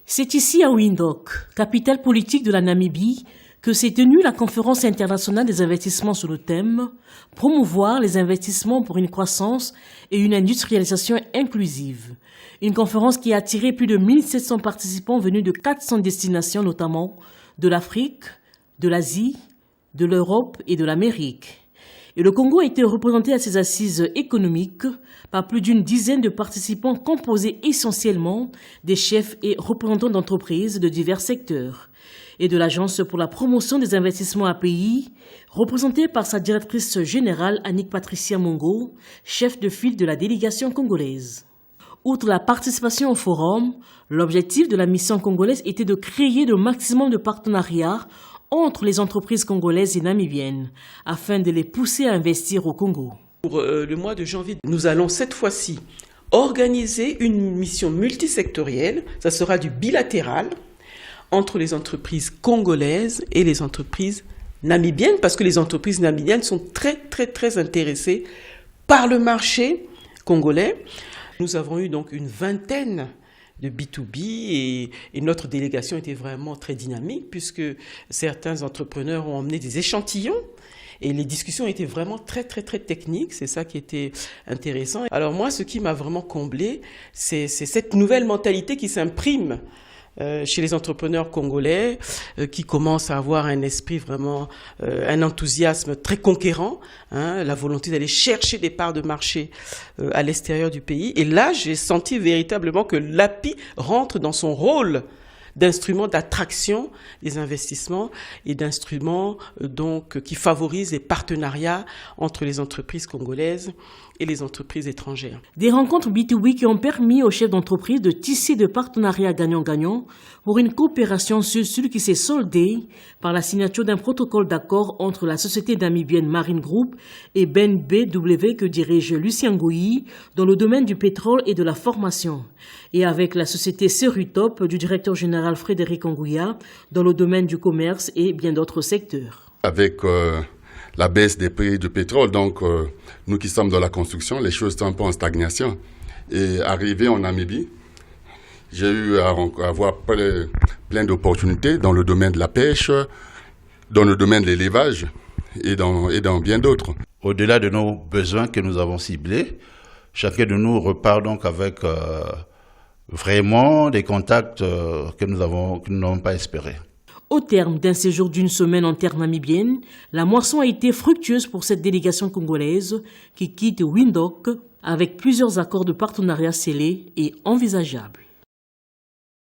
C'est ici à Windhoek, capitale politique de la Namibie, que s'est tenue la conférence internationale des investissements sur le thème « Promouvoir les investissements pour une croissance et une industrialisation inclusive ». Une conférence qui a attiré plus de 1700 participants venus de 400 destinations, notamment de l'Afrique, de l'Asie, de l'Europe et de l'Amérique. Et le Congo a été représenté à ces assises économiques par plus d'une dizaine de participants composés essentiellement des chefs et représentants d'entreprises de divers secteurs et de l'Agence pour la promotion des investissements API, représentée par sa directrice générale Annick Patricia Mongo, chef de file de la délégation congolaise. Outre la participation au forum, l'objectif de la mission congolaise était de créer le maximum de partenariats entre les entreprises congolaises et namibiennes, afin de les pousser à investir au Congo. Pour le mois de janvier, nous allons cette fois-ci organiser une mission multisectorielle, ça sera du bilatéral, entre les entreprises congolaises et les entreprises namibiennes, parce que les entreprises namibiennes sont très intéressées par le marché congolais. Nous avons eu donc une vingtaine de B2B et notre délégation était vraiment très dynamique puisque certains entrepreneurs ont emmené des échantillons et les discussions étaient vraiment très techniques, c'est ça qui était intéressant. Alors moi, ce qui m'a vraiment comblé, c'est cette nouvelle mentalité qui s'imprime chez les entrepreneurs congolais qui commencent à avoir un esprit vraiment, un enthousiasme très conquérant, la volonté d'aller chercher des parts de marché à l'extérieur du pays. Et là, j'ai senti véritablement que l'API rentre dans son rôle d'instrument d'attraction des investissements et d'instruments donc qui favorisent les partenariats entre les entreprises congolaises et les entreprises étrangères. Des rencontres B2B qui ont permis aux chefs d'entreprise de tisser des partenariats gagnant-gagnant pour une coopération sur qui s'est soldée par la signature d'un protocole d'accord entre la société namibienne Marine Group et Ben BW que dirige Lucien Gouilly dans le domaine du pétrole et de la formation, et avec la société Serutop du directeur général Frédéric Ngouya dans le domaine du commerce et bien d'autres secteurs. Avec la baisse des prix du pétrole, donc nous qui sommes dans la construction, les choses sont un peu en stagnation. Et arrivé en Namibie, j'ai eu à avoir plein d'opportunités dans le domaine de la pêche, dans le domaine de l'élevage et dans bien d'autres. Au-delà de nos besoins que nous avons ciblés, chacun de nous repart donc avec vraiment des contacts que nous n'avons pas espérés. Au terme d'un séjour d'une semaine en terre namibienne, la moisson a été fructueuse pour cette délégation congolaise qui quitte Windhoek avec plusieurs accords de partenariat scellés et envisageables.